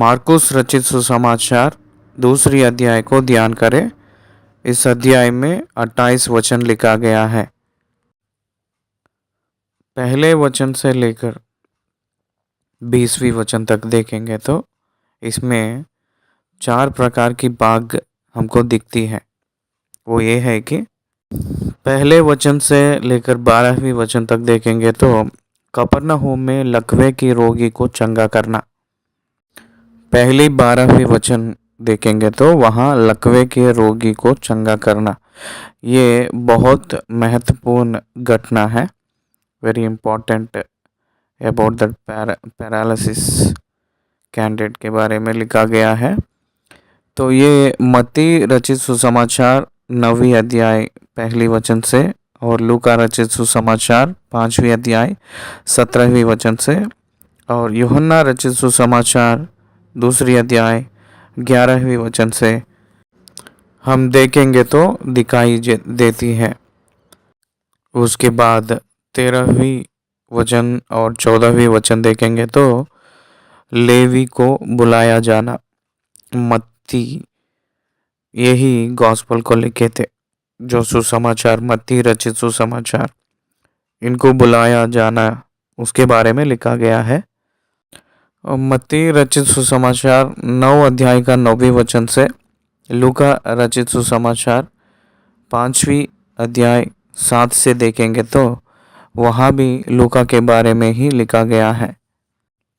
मार्कुस रचित सुसमाचार दूसरी अध्याय को ध्यान करें। इस अध्याय में 28 वचन लिखा गया है। पहले वचन से लेकर 20वीं वचन तक देखेंगे तो इसमें 4 प्रकार की बाग हमको दिखती है। वो ये है कि पहले वचन से लेकर 12वीं वचन तक देखेंगे तो कफरनहूम में लकवे की रोगी को चंगा करना। पहली 12वीं वचन देखेंगे तो वहाँ लकवे के रोगी को चंगा करना, ये बहुत महत्वपूर्ण घटना है। Very important about the paralysis candidate के बारे में लिखा गया है। तो ये मत्ती रचित सुसमाचार 9वीं अध्याय पहली वचन से और लूका रचित सुसमाचार 5वीं अध्याय 17वीं वचन से और यूहन्ना रचित सुसमाचार दूसरी अध्याय 11वीं वचन से हम देखेंगे तो दिखाई देती है। उसके बाद 13वीं वचन और 14वीं वचन देखेंगे तो लेवी को बुलाया जाना। मत्ती यही गॉस्पल को लिखे थे, जो सुसमाचार मत्ती रचित सुसमाचार, इनको बुलाया जाना उसके बारे में लिखा गया है। मत्ती रचित सुसमाचार 9 अध्याय का 9वीं वचन से लूका रचित सुसमाचार 5वीं अध्याय 7 से देखेंगे तो वहाँ भी लूका के बारे में ही लिखा गया है,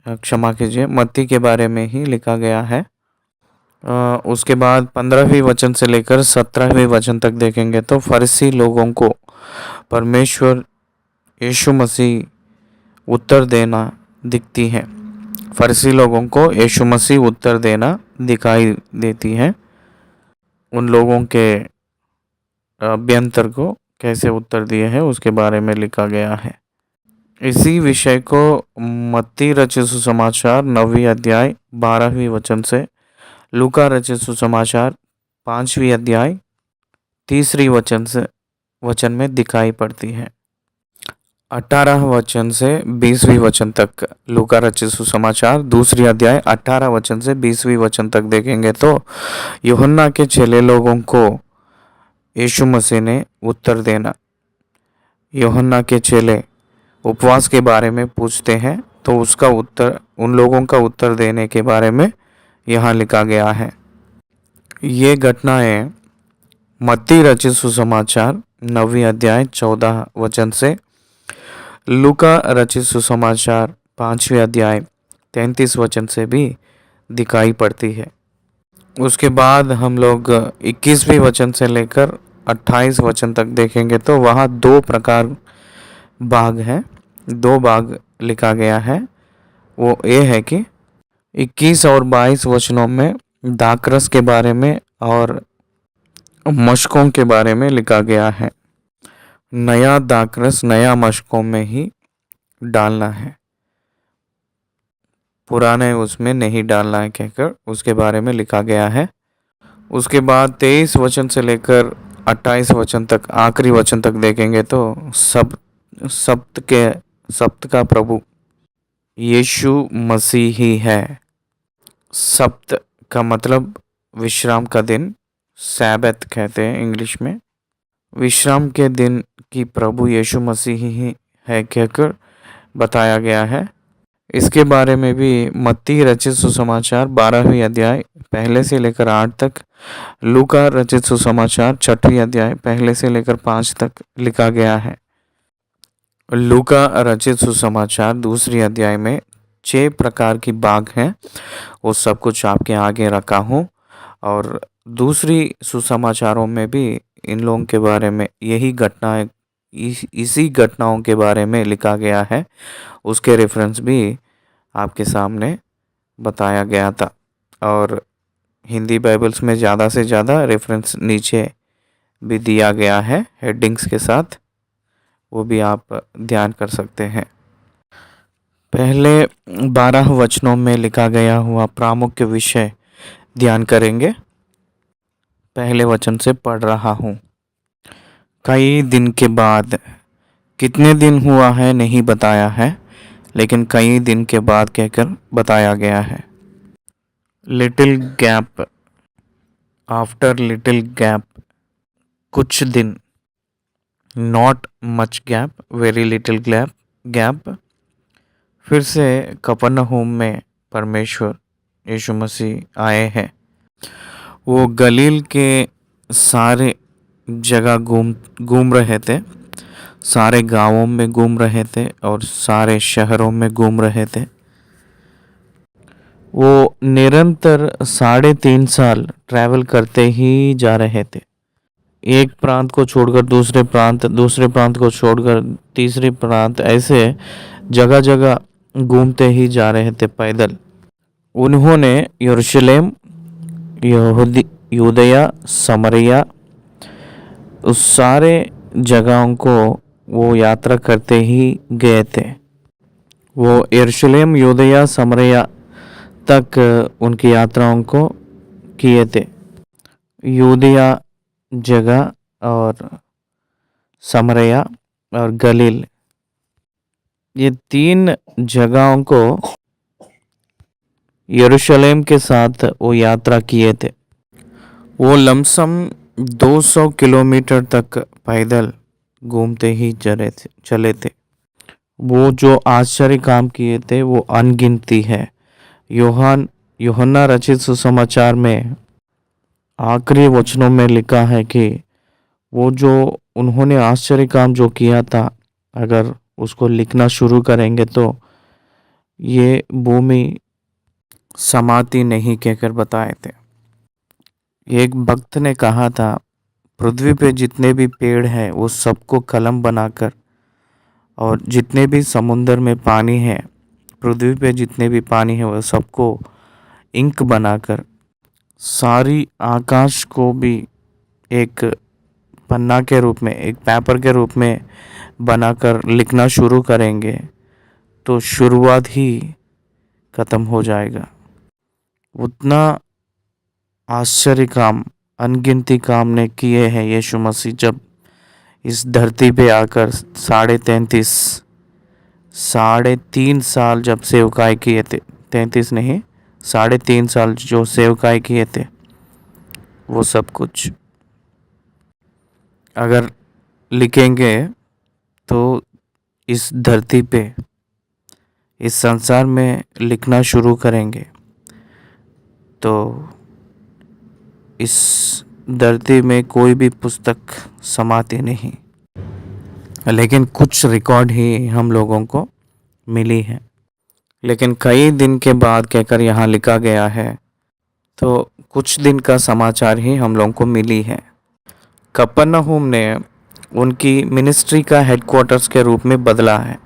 क्षमा कीजिए, मत्ती के बारे में ही लिखा गया है। उसके बाद 15वीं वचन से लेकर 17वीं वचन तक देखेंगे तो फरीसी लोगों को परमेश्वर यीशु मसीह उत्तर देना दिखती है। फरीसी लोगों को यीशु मसीह उत्तर देना दिखाई देती है। उन लोगों के अभ्यंतर को कैसे उत्तर दिए हैं उसके बारे में लिखा गया है। इसी विषय को मत्ती रचित सुसमाचार 9वीं अध्याय 12वीं वचन से लूका रचित सुसमाचार 5वीं अध्याय 3री वचन में दिखाई पड़ती है। 18 वचन से 20वीं वचन तक लूका रचित सुसमाचार दूसरी अध्याय 18 वचन से 20वीं वचन तक देखेंगे तो यूहन्ना के चेले लोगों को यीशु मसीह ने उत्तर देना। यूहन्ना के चेले उपवास के बारे में पूछते हैं तो उसका उत्तर, उन लोगों का उत्तर देने के बारे में यहाँ लिखा गया है। ये घटनाएं मत्ती रचित सुसमाचार 9वीं अध्याय 14 वचन से लूका रचित सुसमाचार 5वीं अध्याय 33 वचन से भी दिखाई पड़ती है। उसके बाद हम लोग 21वीं वचन से लेकर 28 वचन तक देखेंगे तो वहाँ 2 प्रकार भाग हैं, 2 भाग लिखा गया है। वो ये है कि 21 और 22 वचनों में दाखरस के बारे में और मशकों के बारे में लिखा गया है। नया दाखरस नया मशकों में ही डालना है, पुराने उसमें नहीं डालना है कहकर उसके बारे में लिखा गया है। उसके बाद 23 वचन से लेकर 28 वचन तक आखिरी वचन तक देखेंगे तो सप्त का प्रभु यीशु मसीह ही है। सप्त का मतलब विश्राम का दिन, सैबत कहते हैं इंग्लिश में। विश्राम के दिन की प्रभु यीशु मसीह ही है कहकर बताया गया है। इसके बारे में भी मत्ती रचित सुसमाचार 12वीं अध्याय पहले से लेकर 8 तक, लूका रचित सुसमाचार 6वीं अध्याय पहले से लेकर 5 तक लिखा गया है। लूका रचित सुसमाचार दूसरी अध्याय में 6 प्रकार की बाग हैं, वो सब कुछ आपके आगे रखा हूँ। और दूसरी सुसमाचारों में भी इन लोगों के बारे में यही घटनाएं, इसी घटनाओं के बारे में लिखा गया है। उसके रेफरेंस भी आपके सामने बताया गया था। और हिंदी बाइबल्स में ज़्यादा से ज़्यादा रेफरेंस नीचे भी दिया गया है हेडिंग्स के साथ, वो भी आप ध्यान कर सकते हैं। पहले 12 वचनों में लिखा गया हुआ प्रामुख्य विषय ध्यान करेंगे। पहले वचन से पढ़ रहा हूँ। कई दिन के बाद, कितने दिन हुआ है नहीं बताया है, लेकिन कई दिन के बाद कहकर बताया गया है। Little gap, after little gap, कुछ दिन, not much gap, very little gap, फिर से कफरनहूम में परमेश्वर यीशु मसीह आए हैं। वो गलील के सारे जगह घूम रहे थे, सारे गांवों में घूम रहे थे और सारे शहरों में घूम रहे थे। वो निरंतर 3.5 साल ट्रैवल करते ही जा रहे थे, एक प्रांत को छोड़कर दूसरे प्रांत को छोड़कर तीसरे प्रांत, ऐसे जगह जगह घूमते ही जा रहे थे पैदल। उन्होंने यरूशलेम, यूदया, समरिया, उस सारे जगहों को वो यात्रा करते ही गए थे। वो यरूशलेम, यूदया, समरिया तक उनकी यात्राओं को किए थे। यूदया जगह और समरिया और गलील, ये 3 जगहों को यरूशलेम के साथ वो यात्रा किए थे। वो लमसम 200 किलोमीटर तक पैदल घूमते ही चले थे। वो जो आश्चर्य काम किए थे वो अनगिनती है। यूहन्ना रचित सुसमाचार में आखिरी वचनों में लिखा है कि वो जो उन्होंने आश्चर्य काम जो किया था, अगर उसको लिखना शुरू करेंगे तो ये भूमि समाती नहीं कहकर बताए थे। एक भक्त ने कहा था, पृथ्वी पे जितने भी पेड़ हैं वो सबको कलम बनाकर, और जितने भी समुंदर में पानी है, पृथ्वी पे जितने भी पानी है वो सबको इंक बनाकर, सारी आकाश को भी एक पन्ना के रूप में, एक पेपर के रूप में बनाकर लिखना शुरू करेंगे तो शुरुआत ही खत्म हो जाएगा। उतना आश्चर्य काम, अनगिनती काम ने किए हैं यीशु मसीह जब इस धरती पे आकर 3.5 साल जब सेवकाई किए थे, 33 नहीं 3.5 साल जो सेवकाई किए थे, वो सब कुछ अगर लिखेंगे तो इस धरती पे, इस संसार में लिखना शुरू करेंगे तो इस धरती में कोई भी पुस्तक समाती नहीं, लेकिन कुछ रिकॉर्ड ही हम लोगों को मिली है। लेकिन कई दिन के बाद कहकर यहाँ लिखा गया है, तो कुछ दिन का समाचार ही हम लोगों को मिली है। कफरनहूम ने उनकी मिनिस्ट्री का हेडक्वार्टर्स के रूप में बदला है।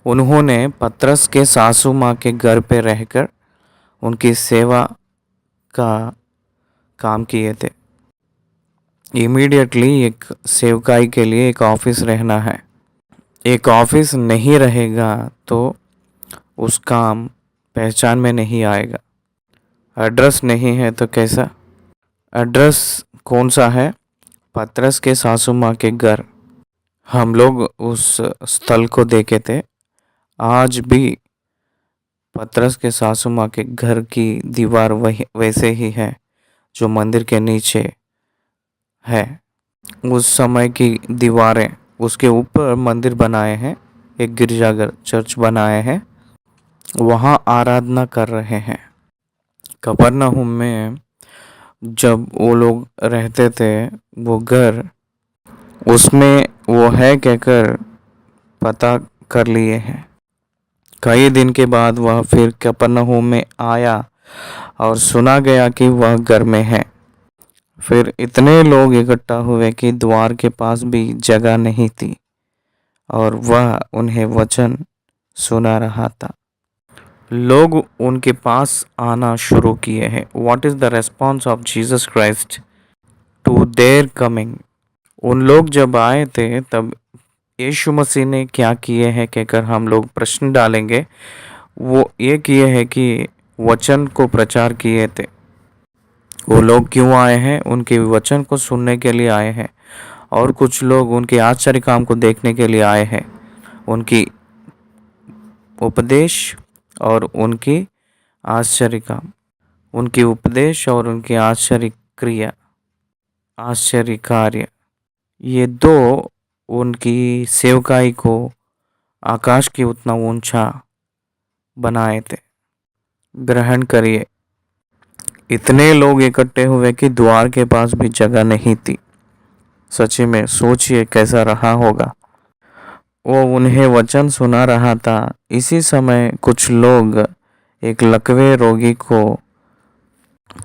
उन्होंने पतरस के सासू माँ के घर पे रहकर उनकी सेवा का काम किए थे। इमीडिएटली एक सेवकाई के लिए एक ऑफिस रहना है। एक ऑफिस नहीं रहेगा तो उस काम पहचान में नहीं आएगा। एड्रेस नहीं है तो कैसा? एड्रेस कौन सा है? पतरस के सासू माँ के घर। हम लोग उस स्थल को देखे थे। आज भी पतरस के सासू माँ के घर की दीवार वैसे ही है जो मंदिर के नीचे है। उस समय की दीवारें, उसके ऊपर मंदिर बनाए हैं, एक गिरजाघर चर्च बनाए हैं, वहाँ आराधना कर रहे हैं। कफरनहूम में जब वो लोग रहते थे, वो घर उसमें वो है कहकर पता कर लिए हैं। कई दिन के बाद वह फिर कफरनहूम में आया और सुना गया कि वह घर में है। फिर इतने लोग इकट्ठा हुए कि द्वार के पास भी जगह नहीं थी और वह उन्हें वचन सुना रहा था। लोग उनके पास आना शुरू किए हैं। What is the response of Jesus Christ to their coming? उन लोग जब आए थे तब यीशु मसीह ने क्या किए हैं कहकर हम लोग प्रश्न डालेंगे। वो ये किए हैं कि वचन को प्रचार किए थे। वो लोग क्यों आए हैं? उनके वचन को सुनने के लिए आए हैं, और कुछ लोग उनके आश्चर्य काम को देखने के लिए आए हैं, उनकी उपदेश और उनकी आश्चर्य काम। उनकी उपदेश और उनके आश्चर्य कार्य, ये दो उनकी सेवकाई को आकाश की उतना ऊंचा बनाए थे। ग्रहण करिए, इतने लोग इकट्ठे हुए कि द्वार के पास भी जगह नहीं थी। सच्ची में सोचिए कैसा रहा होगा। वो उन्हें वचन सुना रहा था। इसी समय कुछ लोग एक लकवे रोगी को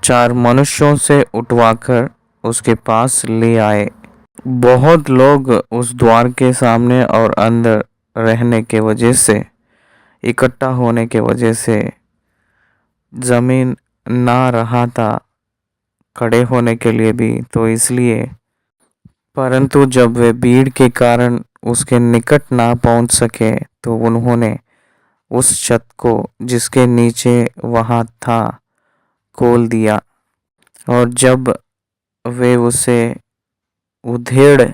4 मनुष्यों से उठवाकर उसके पास ले आए। बहुत लोग उस द्वार के सामने और अंदर रहने के वजह से, इकट्ठा होने के वजह से जमीन ना रहा था खड़े होने के लिए भी, तो इसलिए, परंतु जब वे भीड़ के कारण उसके निकट ना पहुंच सके तो उन्होंने उस छत को जिसके नीचे वहां था खोल दिया, और जब वे उसे उधेड़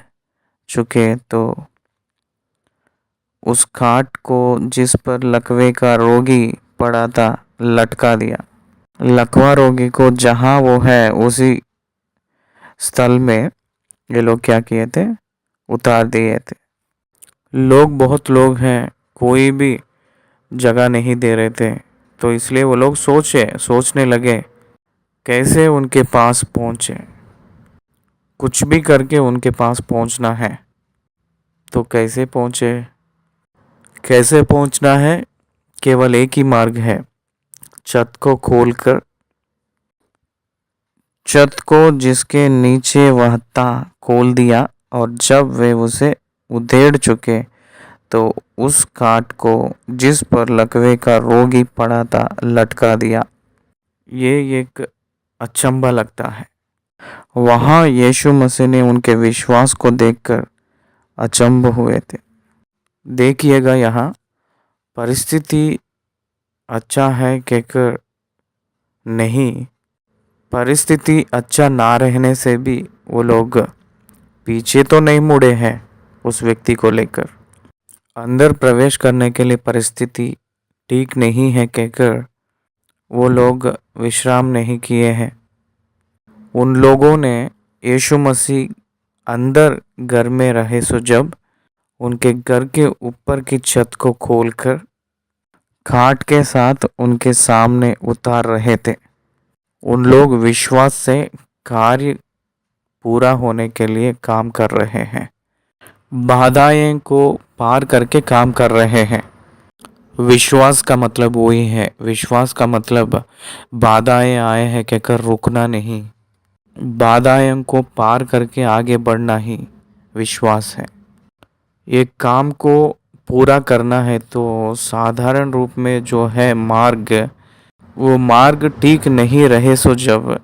चुके तो उस खाट को जिस पर लकवे का रोगी पड़ा था लटका दिया। लकवा रोगी को जहां वो है उसी स्थल में ये लोग क्या किए थे, उतार दिए थे। बहुत लोग हैं, कोई भी जगह नहीं दे रहे थे, तो इसलिए वो लोग सोचने लगे कैसे उनके पास पहुंचे। कुछ भी करके उनके पास पहुंचना है। तो कैसे पहुंचे, कैसे पहुंचना है? केवल एक ही मार्ग है, छत को खोलकर, छत को जिसके नीचे वह था खोल दिया, और जब वे उसे उधेड़ चुके तो उस काट को जिस पर लकवे का रोगी पड़ा था लटका दिया। ये एक अचंभा लगता है। वहां यीशु मसीह ने उनके विश्वास को देखकर अचंभ हुए थे। देखिएगा, यहाँ परिस्थिति अच्छा है कहकर नहीं, परिस्थिति अच्छा ना रहने से भी वो लोग पीछे तो नहीं मुड़े हैं उस व्यक्ति को लेकर। अंदर प्रवेश करने के लिए परिस्थिति ठीक नहीं है कहकर वो लोग विश्राम नहीं किए हैं। उन लोगों ने यीशु मसीह अंदर घर में रहे, सो जब उनके घर के ऊपर की छत को खोलकर खाट के साथ उनके सामने उतार रहे थे। उन लोग विश्वास से कार्य पूरा होने के लिए काम कर रहे हैं, बाधाएं को पार करके काम कर रहे हैं। विश्वास का मतलब वही है। विश्वास का मतलब बाधाएं आए हैं कहकर रुकना नहीं, बाधाएं को पार करके आगे बढ़ना ही विश्वास है। एक काम को पूरा करना है तो साधारण रूप में जो है मार्ग, वो मार्ग ठीक नहीं रहे, सो जब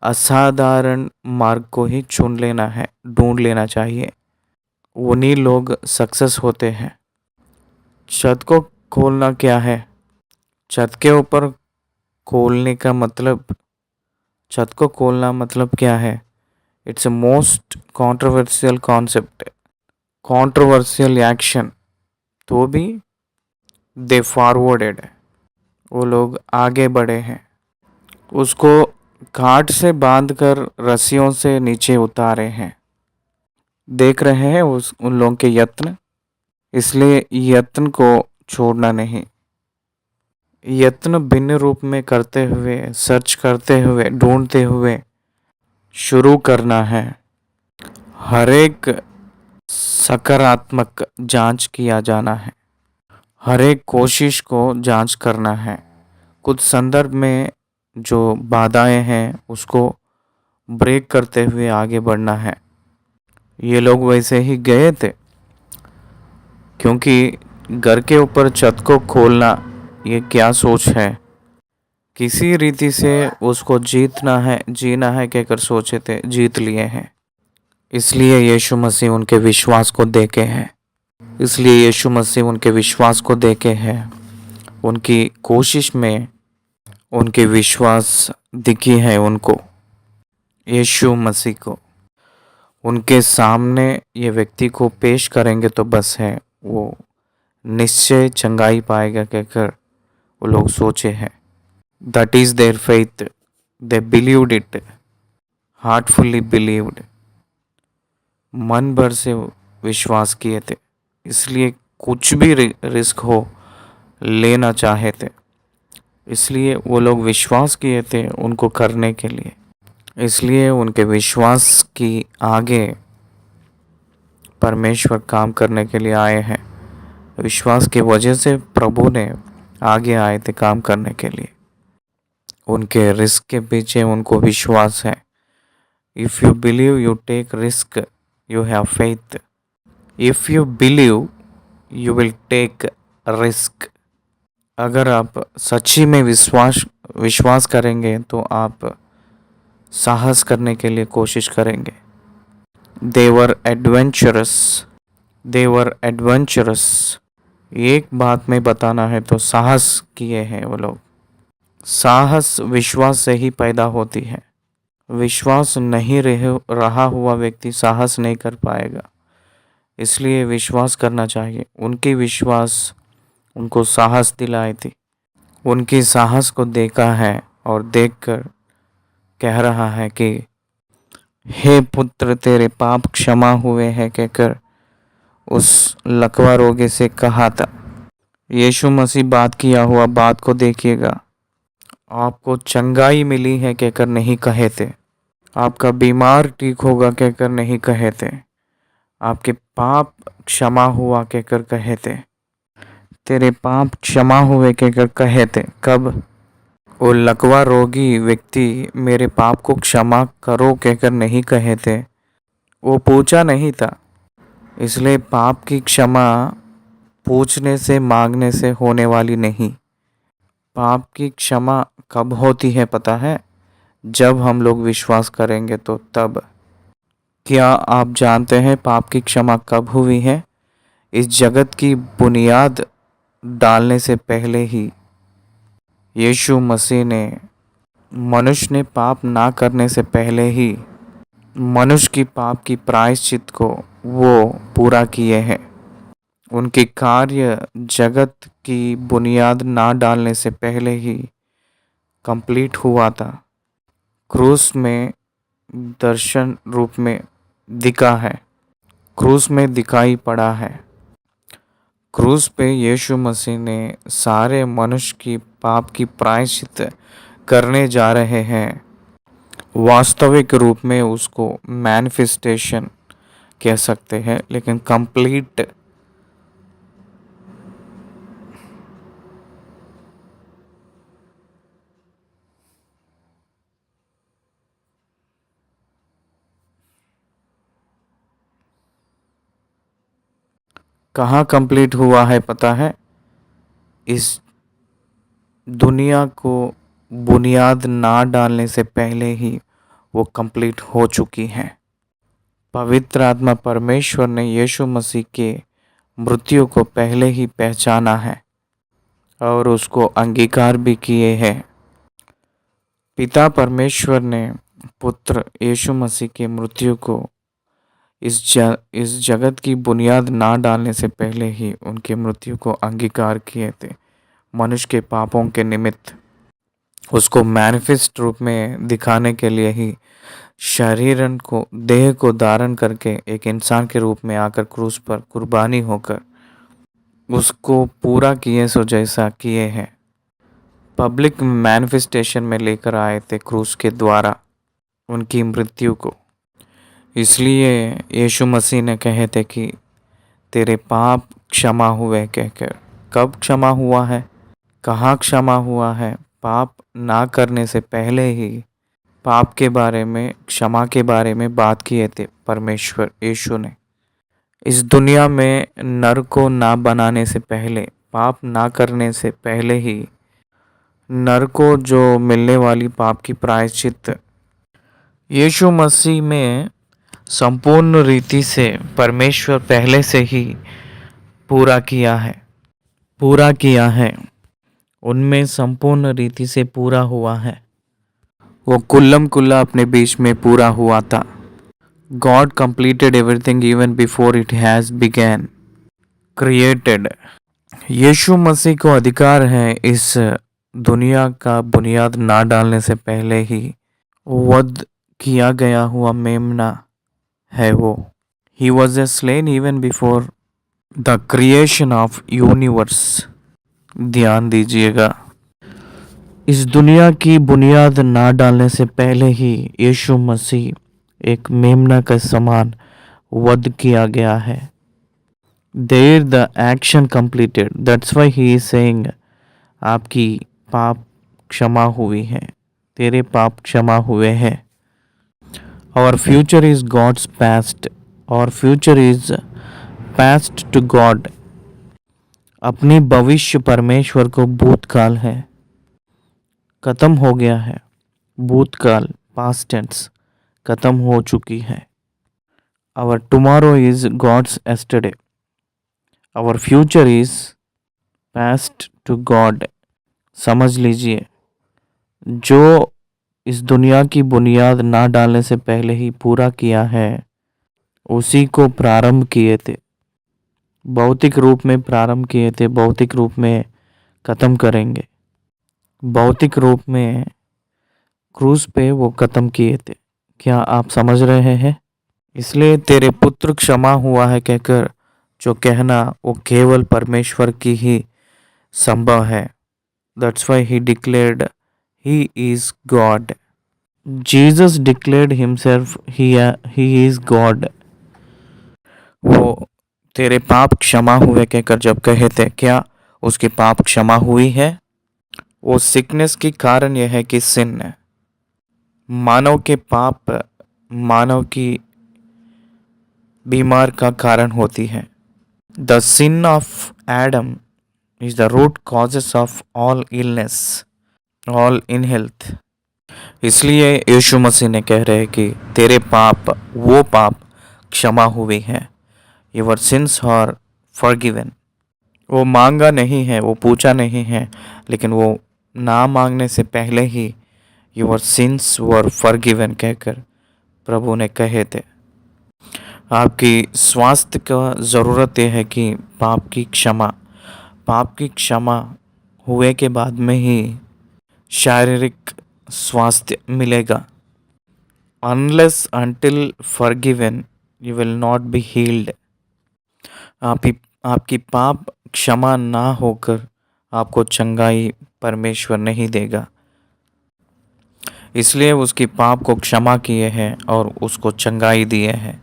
असाधारण मार्ग को ही चुन लेना है, ढूंढ लेना चाहिए। उन्हीं लोग सक्सेस होते हैं। छत को खोलना क्या है? छत के ऊपर खोलने का मतलब, छत को खोलना मतलब क्या है? It's a most controversial concept, controversial action. तो भी दे फॉरवर्डेड, वो लोग आगे बढ़े हैं। उसको घाट से बांधकर रस्सियों से नीचे उतारे हैं। देख रहे हैं उन लोगों के यत्न, इसलिए यत्न को छोड़ना नहीं। यत्न भिन्न रूप में करते हुए, सर्च करते हुए, ढूंढते हुए शुरू करना है। हर एक सकारात्मक जांच किया जाना है, हर एक कोशिश को जांच करना है। कुछ संदर्भ में जो बाधाएं हैं उसको ब्रेक करते हुए आगे बढ़ना है। ये लोग वैसे ही गए थे, क्योंकि घर के ऊपर छत को खोलना ये क्या सोच है, किसी रीति से उसको जीतना है, जीना है कहकर सोचे थे, जीत लिए हैं। इसलिए यीशु मसीह उनके विश्वास को देखे हैं, इसलिए यीशु मसीह उनके विश्वास को देखे हैं। उनकी कोशिश में उनके विश्वास दिखी है उनको, यीशु मसीह को। उनके सामने ये व्यक्ति को पेश करेंगे तो बस है, वो निश्चय चंगाई पाएगा कहकर वो लोग सोचे हैं। That is their faith. They believed it, heartfully believed, मन भर से विश्वास किए थे, इसलिए कुछ भी रिस्क हो लेना चाहे थे, इसलिए वो लोग विश्वास किए थे उनको करने के लिए, इसलिए उनके विश्वास की आगे परमेश्वर काम करने के लिए आए हैं। विश्वास की वजह से प्रभु ने आगे आए थे काम करने के लिए। उनके रिस्क के पीछे उनको विश्वास है। If you believe you take risk, you have faith. If you believe you will take risk. अगर आप सच्ची में विश्वास करेंगे तो आप साहस करने के लिए कोशिश करेंगे। They were adventurous. They were adventurous. एक बात में बताना है तो साहस किए हैं वो लोग। साहस विश्वास से ही पैदा होती है। विश्वास नहीं रहा हुआ व्यक्ति साहस नहीं कर पाएगा, इसलिए विश्वास करना चाहिए। उनकी विश्वास उनको साहस दिलाई थी। उनकी साहस को देखा है और देखकर कह रहा है कि हे पुत्र, तेरे पाप क्षमा हुए हैं कहकर उस लकवा रोगी से कहा था। यीशु मसीह बात किया हुआ बात को देखिएगा। आपको चंगाई मिली है कहकर नहीं कहे थे, आपका बीमार ठीक होगा कहकर नहीं कहे थे, आपके पाप क्षमा हुआ कहकर कहे थे, तेरे पाप क्षमा हुए कहकर कहे थे। कब? वो लकवा रोगी व्यक्ति मेरे पाप को क्षमा करो कहकर नहीं कहे थे, वो पूछा नहीं था। इसलिए पाप की क्षमा पूछने से मांगने से होने वाली नहीं। पाप की क्षमा कब होती है पता है? जब हम लोग विश्वास करेंगे तो तब। क्या आप जानते हैं पाप की क्षमा कब हुई है? इस जगत की बुनियाद डालने से पहले ही यीशु मसीह ने, मनुष्य ने पाप ना करने से पहले ही मनुष्य की पाप की प्रायश्चित को वो पूरा किए हैं। उनके कार्य जगत की बुनियाद ना डालने से पहले ही कंप्लीट हुआ था। क्रूस में दर्शन रूप में दिखा है, क्रूस में दिखाई पड़ा है। क्रूस पे यीशु मसीह ने सारे मनुष्य की पाप की प्रायश्चित करने जा रहे हैं। वास्तविक रूप में उसको मैनिफेस्टेशन कह सकते हैं, लेकिन कंप्लीट कहाँ कंप्लीट हुआ है पता है? इस दुनिया को बुनियाद ना डालने से पहले ही वो कंप्लीट हो चुकी है। पवित्र आत्मा परमेश्वर ने यीशु मसीह के मृत्यु को पहले ही पहचाना है और उसको अंगीकार भी किए हैं। पिता परमेश्वर ने पुत्र यीशु मसीह के मृत्यु को इस जगत की बुनियाद ना डालने से पहले ही उनके मृत्यु को अंगीकार किए थे। मनुष्य के पापों के निमित्त उसको मैनिफेस्ट रूप में दिखाने के लिए ही शरीरन को, देह को धारण करके एक इंसान के रूप में आकर क्रूस पर कुर्बानी होकर उसको पूरा किए सो जैसा किए हैं। पब्लिक मैनिफेस्टेशन में लेकर आए थे क्रूस के द्वारा उनकी मृत्यु को। इसलिए यीशु मसीह ने कहे थे कि तेरे पाप क्षमा हुए कहकर। कब क्षमा हुआ है? कहाँ क्षमा हुआ है? पाप ना करने से पहले ही पाप के बारे में, क्षमा के बारे में बात किए थे परमेश्वर यीशु ने। इस दुनिया में नर को ना बनाने से पहले, पाप ना करने से पहले ही नर को जो मिलने वाली पाप की प्रायश्चित यीशु मसीह में संपूर्ण रीति से परमेश्वर पहले से ही पूरा किया है। उनमें संपूर्ण रीति से पूरा हुआ है। वो कुल्लम कुल्ला अपने बीच में पूरा हुआ था। God completed everything even before it has began created. यीशु मसीह को अधिकार है इस दुनिया का बुनियाद ना डालने से पहले ही वध किया गया हुआ मेमना है वो। He was a slain even before the creation of universe. ध्यान दीजिएगा, इस दुनिया की बुनियाद ना डालने से पहले ही यीशु मसीह एक मेमना के समान वध किया गया है। There the action completed, that's why he is saying आपकी पाप क्षमा हुई है, तेरे पाप क्षमा हुए हैं। और फ्यूचर इज गॉड्स पास्ट, और future is past to God. अपनी भविष्य परमेश्वर को भूतकाल है, खत्म हो गया है। भूतकाल पास्ट टेंस खत्म हो चुकी है। Our tomorrow is God's yesterday, our future is past to God. समझ लीजिए, जो इस दुनिया की बुनियाद ना डालने से पहले ही पूरा किया है, उसी को प्रारंभ किए थे, भौतिक रूप में प्रारंभ किए थे, भौतिक रूप में खत्म करेंगे, भौतिक रूप में क्रूज पे वो खत्म किए थे। क्या आप समझ रहे हैं? इसलिए तेरे पुत्र क्षमा हुआ है कहकर जो कहना वो केवल परमेश्वर की ही संभव है। That's why he declared he is God. Jesus declared himself he is God. वो तेरे पाप क्षमा हुए कहकर जब कहे थे, क्या उसके पाप क्षमा हुई है? वो सिकनेस की कारण यह है कि सिन है, मानव के पाप मानव की बीमार का कारण होती है। The sin of Adam is the root causes of all illness, all in health. इसलिए यीशु मसीह ने कह रहे कि तेरे पाप, वो पाप क्षमा हुई है। Your sins are forgiven. वो मांगा नहीं है, वो पूछा नहीं है, लेकिन वो ना मांगने से पहले ही योर सिंस वर फॉरगिवन कहकर प्रभु ने कहे थे। आपकी स्वास्थ्य का ज़रूरत यह है कि पाप की क्षमा हुए के बाद में ही शारीरिक स्वास्थ्य मिलेगा। Unless until forgiven you will not be healed. आपकी पाप क्षमा ना होकर आपको चंगाई परमेश्वर नहीं देगा। इसलिए उसकी पाप को क्षमा किए हैं और उसको चंगाई दिए हैं।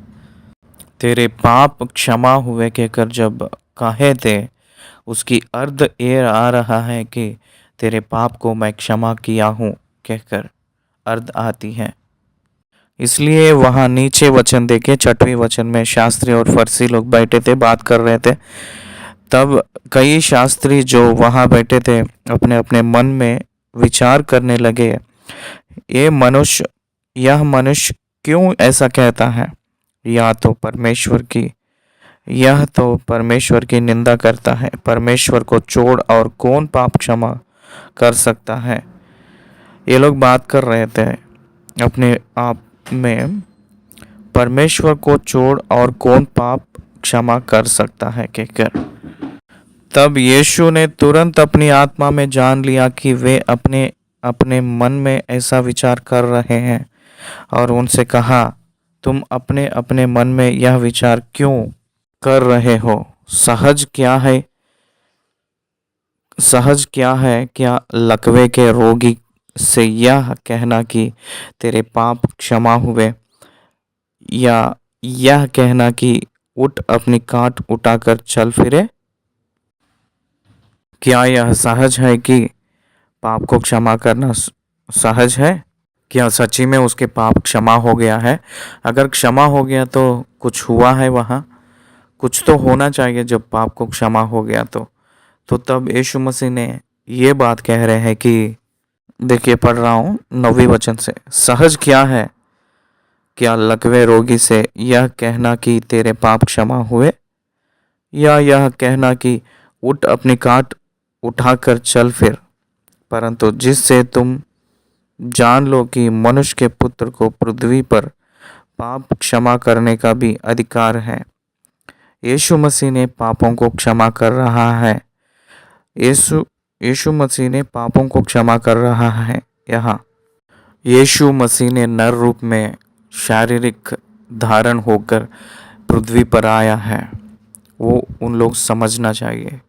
तेरे पाप क्षमा हुए कहकर जब कहे थे, उसकी अर्थ ये आ रहा है कि तेरे पाप को मैं क्षमा किया हूँ कहकर अर्थ आती है। इसलिए वहाँ नीचे वचन देखे, 6वें वचन में शास्त्री और फरसी लोग बैठे थे, बात कर रहे थे। तब कई शास्त्री जो वहाँ बैठे थे अपने अपने मन में विचार करने लगे, यह मनुष्य क्यों ऐसा कहता है? यह तो परमेश्वर की निंदा करता है। परमेश्वर को छोड़ और कौन पाप क्षमा कर सकता है? ये लोग बात कर रहे थे अपने आप में, परमेश्वर को छोड़ और कौन पाप क्षमा कर सकता है कहकर। तब यीशु ने तुरंत अपनी आत्मा में जान लिया कि वे अपने अपने मन में ऐसा विचार कर रहे हैं और उनसे कहा, तुम अपने अपने मन में यह विचार क्यों कर रहे हो? सहज क्या है क्या लकवे के रोगी से यह कहना कि तेरे पाप क्षमा हुए, या यह कहना कि उठ अपनी काट उठाकर चल फिरे? क्या यह सहज है कि पाप को क्षमा करना सहज है? क्या सच्ची में उसके पाप क्षमा हो गया है? अगर क्षमा हो गया तो कुछ हुआ है, वहाँ कुछ तो होना चाहिए। जब पाप को क्षमा हो गया तो तब यीशु मसीह ने ये बात कह रहे हैं कि, देखिए पढ़ रहा हूँ 9वें वचन से, सहज क्या है क्या लकवे रोगी से यह कहना कि तेरे पाप क्षमा हुए, या यह कहना कि उठ अपनी काट उठाकर चल फिर? परंतु जिससे तुम जान लो कि मनुष्य के पुत्र को पृथ्वी पर पाप क्षमा करने का भी अधिकार है। यीशु मसीह ने पापों को क्षमा कर रहा है। यीशु यीशु मसीह ने पापों को क्षमा कर रहा है। यहाँ यीशु मसीह ने नर रूप में शारीरिक धारण होकर पृथ्वी पर आया है, वो उन लोग समझना चाहिए।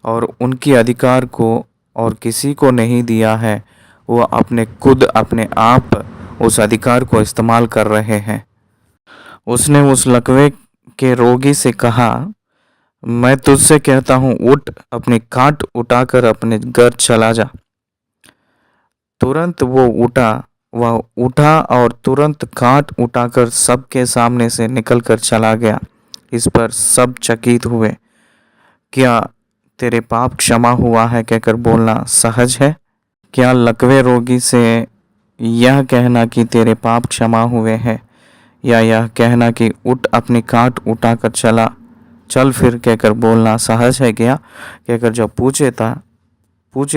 और उनकी अधिकार को और किसी को नहीं दिया है, वो अपने आप उस अधिकार को इस्तेमाल कर रहे हैं। उसने उस लकवे के रोगी से कहा, मैं तुझसे कहता हूँ, उठ, अपनी खाट उठाकर अपने घर चला जा। तुरंत वह उठा और तुरंत खाट उठाकर सबके सामने से निकलकर चला गया। इस पर सब चकित हुए। क्या तेरे पाप क्षमा हुआ है कहकर बोलना सहज है? क्या लकवे रोगी से यह कहना कि तेरे पाप क्षमा हुए हैं, या यह कहना कि उठ, अपनी खाट उठाकर चल फिर कहकर बोलना सहज है क्या? कहकर जब पूछे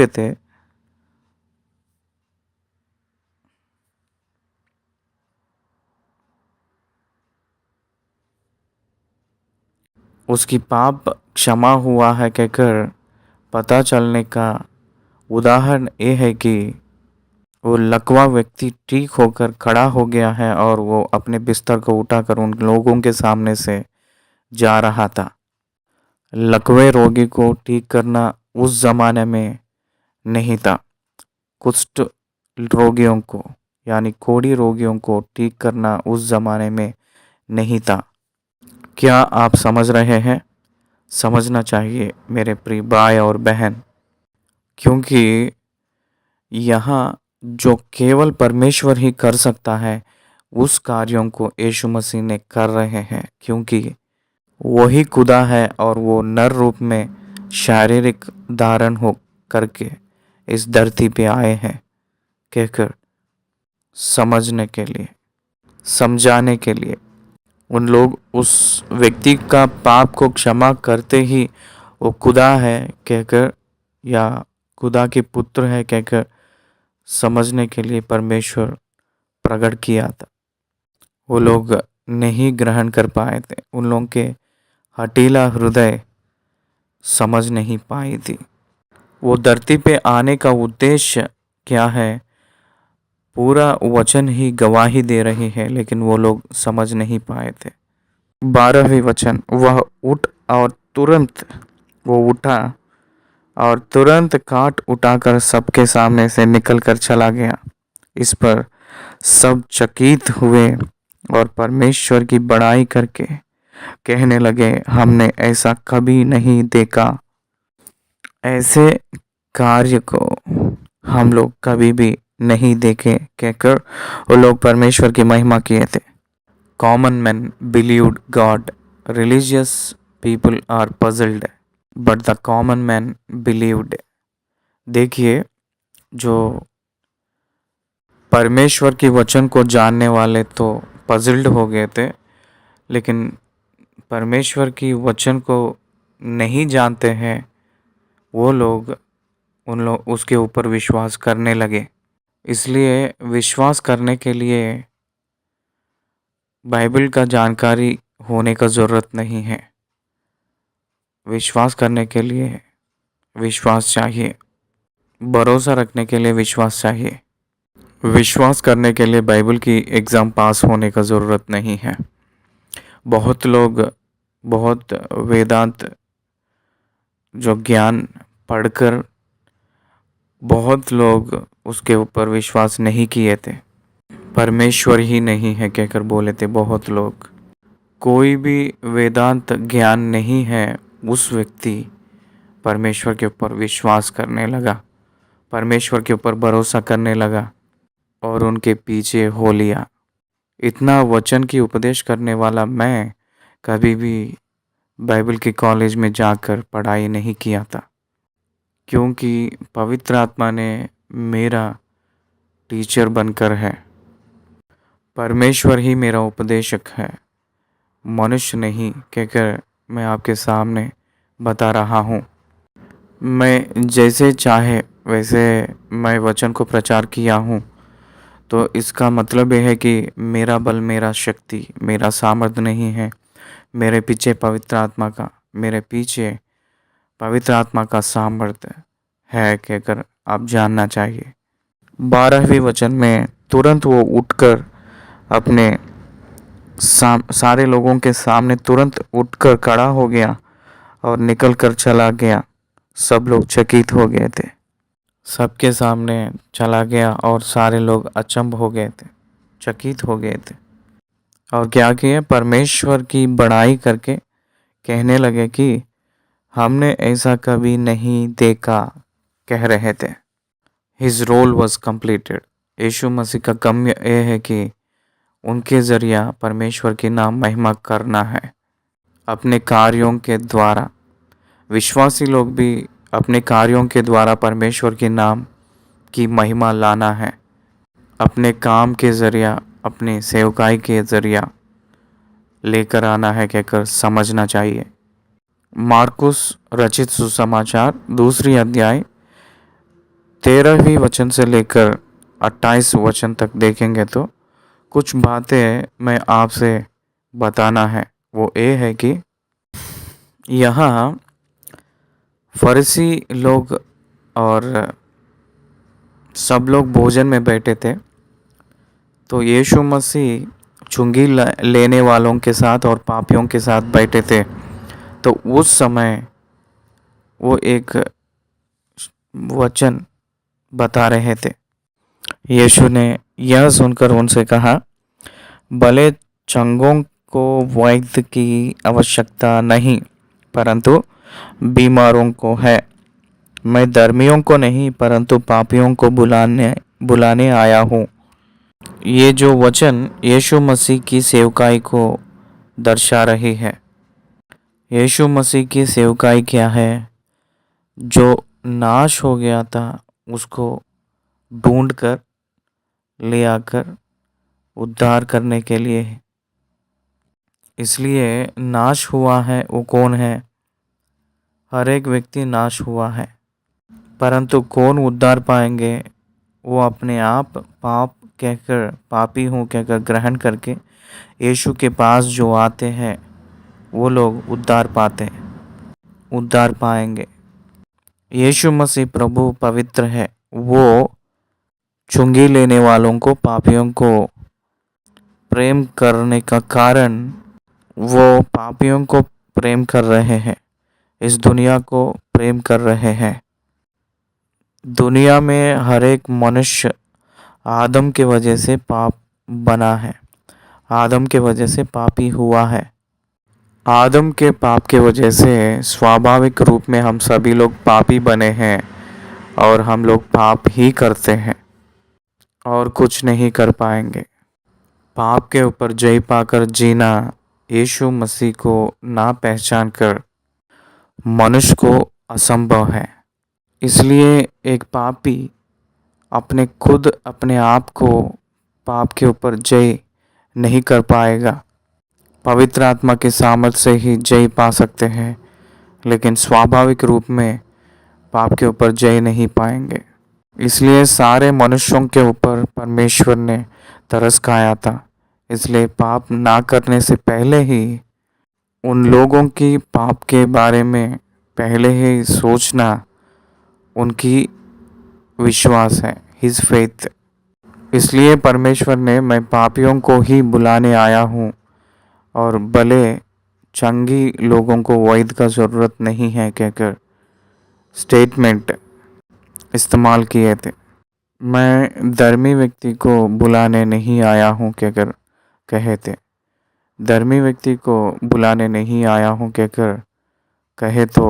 थे उसकी पाप क्षमा हुआ है कहकर पता चलने का उदाहरण ये है कि वो लकवा व्यक्ति ठीक होकर खड़ा हो गया है और वो अपने बिस्तर को उठाकर उन लोगों के सामने से जा रहा था। लकवे रोगी को ठीक करना उस जमाने में नहीं था। कुष्ठ रोगियों को यानी कोढ़ी रोगियों को ठीक करना उस जमाने में नहीं था। क्या आप समझ रहे हैं? समझना चाहिए मेरे प्रिय भाई और बहन, क्योंकि यहाँ जो केवल परमेश्वर ही कर सकता है, उस कार्यों को यीशु मसीह ने कर रहे हैं, क्योंकि वही खुदा है और वो नर रूप में शारीरिक धारण हो करके इस धरती पे आए हैं, कहकर समझने के लिए, समझाने के लिए। उन लोग उस व्यक्ति का पाप को क्षमा करते ही वो खुदा है कहकर या खुदा के पुत्र है कहकर समझने के लिए परमेश्वर प्रकट किया था। वो लोग नहीं ग्रहण कर पाए थे। उन लोगों के हठीला हृदय समझ नहीं पाई थी। वो धरती पे आने का उद्देश्य क्या है, पूरा वचन ही गवाही दे रही है, लेकिन वो लोग समझ नहीं पाए थे। 12वीं वचन, वह उठ और तुरंत वो उठा और तुरंत खाट उठाकर सबके सामने से निकलकर चला गया। इस पर सब चकित हुए और परमेश्वर की बड़ाई करके कहने लगे, हमने ऐसा कभी नहीं देखा। ऐसे कार्य को हम लोग कभी भी नहीं देखे कहकर वो लोग परमेश्वर की महिमा किए थे। Common man believed God, religious people are puzzled, but the common man believed. देखिए, जो परमेश्वर के वचन को जानने वाले तो पजल्ड हो गए थे, लेकिन परमेश्वर की वचन को नहीं जानते हैं वो लोग उसके ऊपर विश्वास करने लगे। इसलिए विश्वास करने के लिए बाइबल का जानकारी होने का ज़रूरत नहीं है। विश्वास करने के लिए विश्वास चाहिए, भरोसा रखने के लिए विश्वास चाहिए। विश्वास करने के लिए बाइबल की एग्ज़ाम पास होने का ज़रूरत नहीं है। बहुत लोग बहुत वेदांत जो ज्ञान पढ़कर बहुत लोग उसके ऊपर विश्वास नहीं किए थे। परमेश्वर ही नहीं है कहकर बोले थे बहुत लोग। कोई भी वेदांत ज्ञान नहीं है, उस व्यक्ति परमेश्वर के ऊपर विश्वास करने लगा, परमेश्वर के ऊपर भरोसा करने लगा और उनके पीछे हो लिया। इतना वचन की उपदेश करने वाला मैं कभी भी बाइबल के कॉलेज में जाकर पढ़ाई नहीं किया था, क्योंकि पवित्र आत्मा ने मेरा टीचर बनकर है। परमेश्वर ही मेरा उपदेशक है, मनुष्य नहीं कहकर मैं आपके सामने बता रहा हूँ। मैं जैसे चाहे वैसे मैं वचन को प्रचार किया हूँ, तो इसका मतलब यह है कि मेरा बल, मेरा शक्ति, मेरा सामर्थ्य नहीं है। मेरे पीछे पवित्र आत्मा का सामर्थ्य है कहकर आप जानना चाहिए। 12वें वचन में तुरंत वो उठकर अपने सारे लोगों के सामने तुरंत उठकर खड़ा हो गया और निकल कर चला गया। सब लोग चकित हो गए थे। सबके सामने चला गया और सारे लोग अचंभ हो गए थे, चकित हो गए थे। और क्या किए, परमेश्वर की बड़ाई करके कहने लगे कि हमने ऐसा कभी नहीं देखा, कह रहे थे। His role was completed. Yeshu Masih का गम्य यह है कि उनके जरिया परमेश्वर की नाम महिमा करना है अपने कार्यों के द्वारा। विश्वासी लोग भी अपने कार्यों के द्वारा परमेश्वर के नाम की महिमा लाना है। अपने काम के जरिया, अपने सेवकाई के जरिया लेकर आना है कहकर समझना चाहिए। मार्कुस रचित सुसमाचार 2 अध्याय 13वीं वचन से लेकर 28 वचन तक देखेंगे तो कुछ बातें मैं आपसे बताना है। वो ये है कि यहाँ फरीसी लोग और सब लोग भोजन में बैठे थे, तो यीशु मसीह चुंगी लेने वालों के साथ और पापियों के साथ बैठे थे। तो उस समय वो एक वचन बता रहे थे। यीशु ने यह सुनकर उनसे कहा, भले चंगों को वैद्य की आवश्यकता नहीं, परंतु बीमारों को है। मैं धर्मियों को नहीं परंतु पापियों को बुलाने आया हूँ। ये जो वचन यीशु मसीह की सेवकाई को दर्शा रही है। यीशु मसीह की सेवकाई क्या है? जो नाश हो गया था उसको ढूंढ कर ले आकर उद्धार करने के लिए है। इसलिए नाश हुआ है वो कौन है? हर एक व्यक्ति नाश हुआ है, परंतु कौन उद्धार पाएंगे? वो अपने आप पाप कहकर, पापी हूँ कहकर ग्रहण करके यीशु के पास जो आते हैं वो लोग उद्धार पाते हैं, उद्धार पाएंगे। यीशु मसीह प्रभु पवित्र है। वो चुंगी लेने वालों को, पापियों को प्रेम करने का कारण, वो पापियों को प्रेम कर रहे हैं, इस दुनिया को प्रेम कर रहे हैं। दुनिया में हर एक मनुष्य आदम के वजह से पाप बना है, आदम के वजह से पापी हुआ है। आदम के पाप के वजह से स्वाभाविक रूप में हम सभी लोग पापी बने हैं और हम लोग पाप ही करते हैं और कुछ नहीं कर पाएंगे। पाप के ऊपर जय पाकर जीना यीशु मसीह को ना पहचान कर मनुष्य को असंभव है। इसलिए एक पापी अपने आप को पाप के ऊपर जय नहीं कर पाएगा। पवित्र आत्मा के सामर्थ्य से ही जय पा सकते हैं, लेकिन स्वाभाविक रूप में पाप के ऊपर जय नहीं पाएंगे। इसलिए सारे मनुष्यों के ऊपर परमेश्वर ने तरस खाया था। इसलिए पाप ना करने से पहले ही उन लोगों की पाप के बारे में पहले ही सोचना उनकी विश्वास है, हिज फेथ। इसलिए परमेश्वर ने मैं पापियों को ही बुलाने आया हूँ और भले चंगी लोगों को वैद्य का ज़रूरत नहीं है कहकर स्टेटमेंट इस्तेमाल किए थे। मैं धर्मी व्यक्ति को बुलाने नहीं आया हूँ कहकर कहे थे। धर्मी व्यक्ति को बुलाने नहीं आया हूँ कहकर कहे तो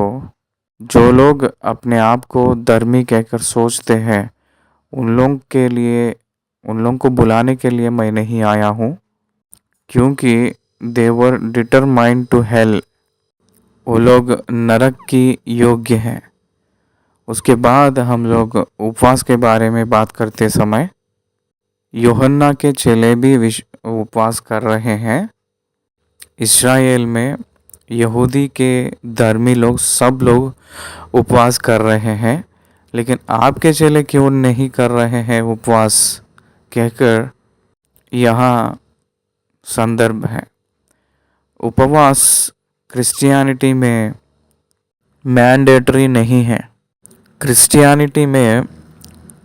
जो लोग अपने आप को धर्मी कहकर सोचते हैं उन लोगों को बुलाने के लिए मैं नहीं आया हूँ, क्योंकि दे वर डिटरमाइंड टू हेल। वो लोग नरक की योग्य हैं। उसके बाद हम लोग उपवास के बारे में बात करते समय यूहन्ना के चेले भी उपवास कर रहे हैं। इस्राएल में यहूदी के धर्मी लोग सब लोग उपवास कर रहे हैं, लेकिन आपके चेले क्यों नहीं कर रहे हैं उपवास कहकर यहाँ संदर्भ है। उपवास क्रिश्चियनिटी में मैंडेटरी नहीं है। क्रिश्चियनिटी में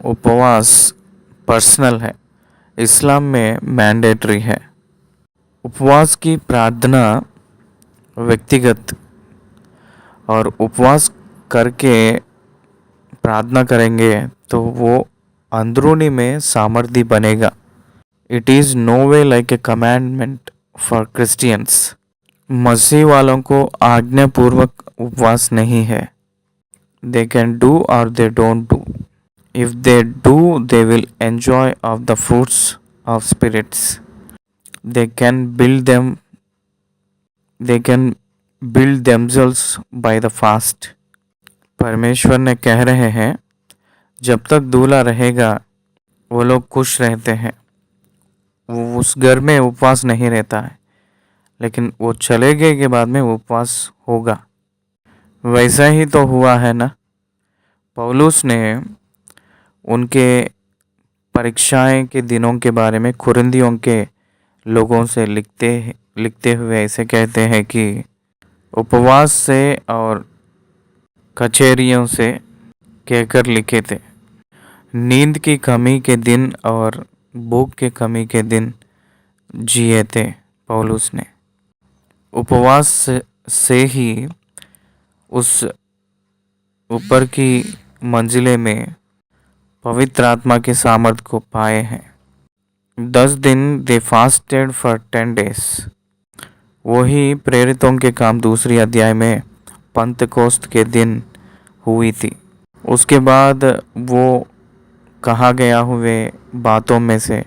उपवास पर्सनल है, इस्लाम में मैंडेटरी है। उपवास की प्रार्थना व्यक्तिगत, और उपवास करके प्रार्थना करेंगे तो वो अंदरूनी में सामर्थ्य बनेगा। It is no way like a commandment for Christians. Masih वालों को आज्ञापूर्वक उपवास नहीं है। दे कैन डू और they don't do. If they do they will enjoy of the fruits of spirits. They can build them they can build themselves by the fast. परमेश्वर ने कह रहे हैं जब तक दूल्हा रहेगा वो लोग खुश रहते हैं, वो उस घर में उपवास नहीं रहता है, लेकिन वो चले गए के बाद में उपवास होगा। वैसा ही तो हुआ है ना। पौलुस ने उनके परीक्षाएं के दिनों के बारे में कुरिन्थियों के लोगों से लिखते हुए ऐसे कहते हैं कि उपवास से और कचहरियों से कहकर लिखे थे। नींद की कमी के दिन और भूख के कमी के दिन जिए थे पौलुस ने। उपवास से ही उस ऊपर की मंजिले में पवित्र आत्मा के सामर्थ को पाए हैं। 10 दिन दे फास्टेड फॉर 10 days। वही प्रेरितों के काम दूसरी अध्याय में पंतकोस्त के दिन हुई थी। उसके बाद वो कहा गया हुए बातों में से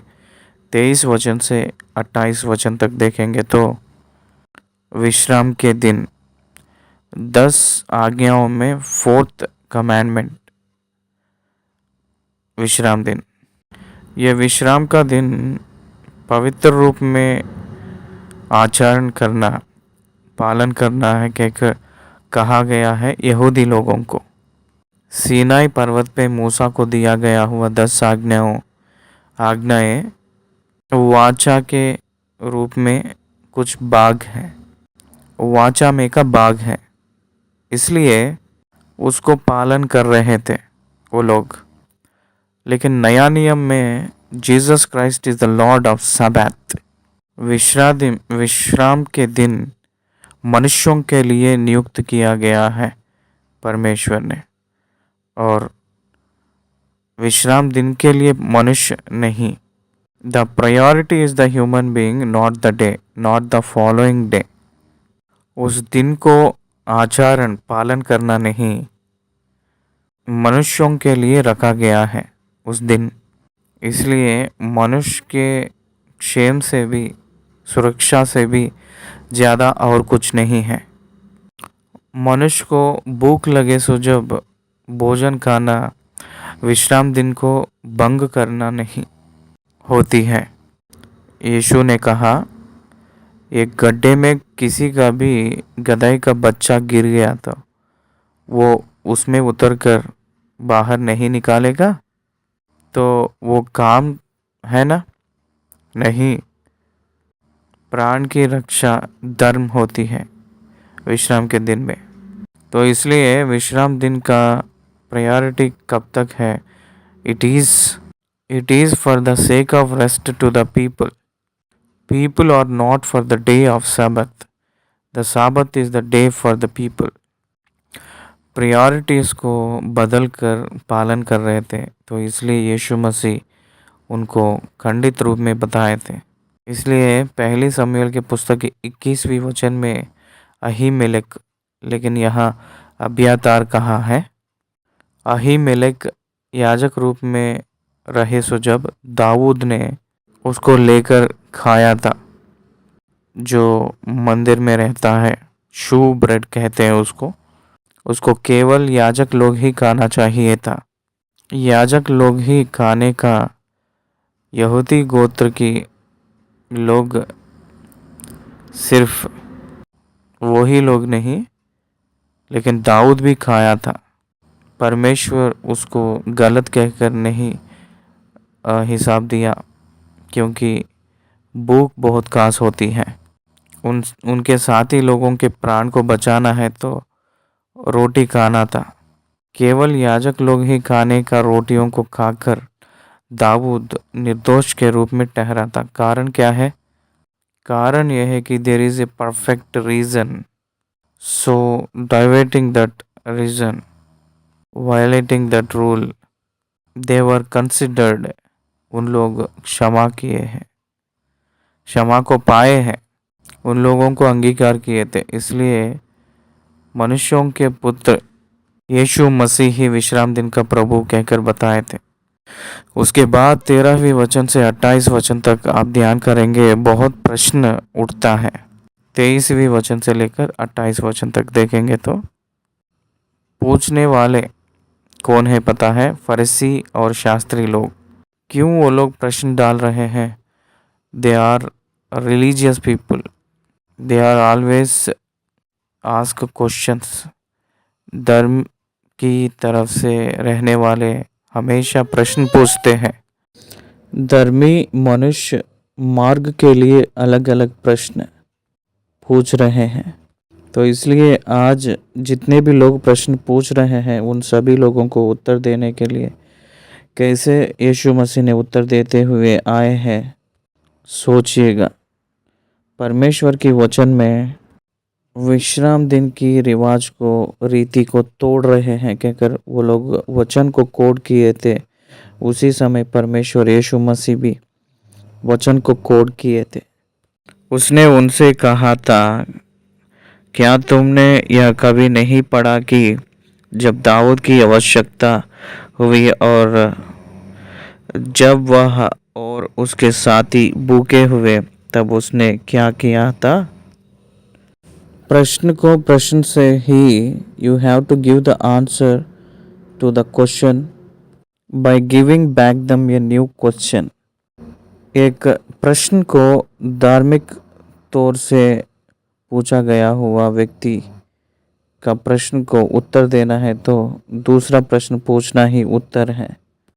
23 वचन से 28 वचन तक देखेंगे तो विश्राम के दिन 10 आज्ञाओं में 4th कमांडमेंट विश्राम दिन। यह विश्राम का दिन पवित्र रूप में आचरण करना, पालन करना है कहकर कहा गया है यहूदी लोगों को। सीनाई पर्वत पे मूसा को दिया गया हुआ 10 आज्ञाएं वाचा के रूप में कुछ बाग हैं, वाचा में का बाग है, इसलिए उसको पालन कर रहे थे वो लोग। लेकिन नया नियम में Jesus Christ is the Lord of Sabbath. विश्राम के दिन मनुष्यों के लिए नियुक्त किया गया है परमेश्वर ने, और विश्राम दिन के लिए मनुष्य नहीं। The priority is the human being, not the day, not the following day. उस दिन को आचरण पालन करना नहीं, मनुष्यों के लिए रखा गया है उस दिन। इसलिए मनुष्य के क्षेम से भी, सुरक्षा से भी ज़्यादा और कुछ नहीं है। मनुष्य को भूख लगे सो जब भोजन खाना विश्राम दिन को भंग करना नहीं होती है। यीशु ने कहा एक गड्ढे में किसी का भी गधाई का बच्चा गिर गया तो वो उसमें उतरकर बाहर नहीं निकालेगा, तो वो काम है ना? नहीं। प्राण की रक्षा धर्म होती है विश्राम के दिन में। तो इसलिए विश्राम दिन का प्रायोरिटी कब तक है? It is for the sake of rest to the people are not for the day of Sabbath. The Sabbath is the day for the people. Priorities को बदल कर पालन कर रहे थे, तो इसलिए यीशु मसीह उनको खंडित रूप में बताए थे। इसलिए पहली शमूएल के पुस्तक के 21वीं वचन में अहीमेलेक, लेकिन यहाँ अब्यातार कहा है। अहीमेलेक याजक रूप में रहे सो जब दाऊद ने उसको लेकर खाया था, जो मंदिर में रहता है, शू ब्रेड कहते हैं उसको केवल याजक लोग ही खाना चाहिए था। याजक लोग ही खाने का यहूदी गोत्र की लोग, सिर्फ वही लोग नहीं, लेकिन दाऊद भी खाया था। परमेश्वर उसको गलत कहकर नहीं हिसाब दिया, क्योंकि भूख बहुत खास होती है। उनके साथी लोगों के प्राण को बचाना है तो रोटी खाना था। केवल याजक लोग ही खाने का रोटियों को खाकर दाऊद निर्दोष के रूप में ठहरा था। कारण क्या है? कारण यह है कि there is a perfect reason, so diverting that reason, violating that rule, they were considered, उन लोग क्षमा किए हैं, क्षमा को पाए हैं, उन लोगों को अंगीकार किए थे। इसलिए मनुष्यों के पुत्र यीशु मसीह ही विश्राम दिन का प्रभु कहकर बताए थे। उसके बाद 13वीं वचन से 28 वचन तक आप ध्यान करेंगे, बहुत प्रश्न उठता है। 23वीं वचन से लेकर 28 वचन तक देखेंगे तो पूछने वाले कौन है पता है? फरीसी और शास्त्री लोग। क्यों वो लोग प्रश्न डाल रहे हैं? They are religious people, they are always ask questions. धर्म की तरफ से रहने वाले हमेशा प्रश्न पूछते हैं। धर्मी मनुष्य मार्ग के लिए अलग अलग प्रश्न पूछ रहे हैं। तो इसलिए आज जितने भी लोग प्रश्न पूछ रहे हैं उन सभी लोगों को उत्तर देने के लिए कैसे यीशु मसीह ने उत्तर देते हुए आए हैं, सोचिएगा। परमेश्वर की वचन में विश्राम दिन की रिवाज को, रीति को तोड़ रहे हैं कहकर वो लोग वचन को कोड किए थे। उसी समय परमेश्वर यीशु मसीह भी वचन को कोड किए थे। उसने उनसे कहा था, क्या तुमने यह कभी नहीं पढ़ा कि जब दाऊद की आवश्यकता हुई और जब वह और उसके साथी भूखे हुए तब उसने क्या किया था? प्रश्न को प्रश्न से ही you have to give the answer to the question by giving back them a new question. एक प्रश्न को धार्मिक तौर से पूछा गया हुआ व्यक्ति का प्रश्न को उत्तर देना है तो दूसरा प्रश्न पूछना ही उत्तर है।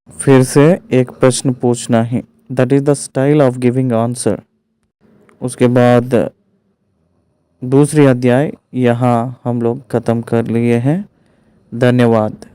फिर से एक प्रश्न पूछना ही, that is the style of giving answer. उसके बाद दूसरी अध्याय यहाँ हम लोग ख़त्म कर लिए हैं। धन्यवाद।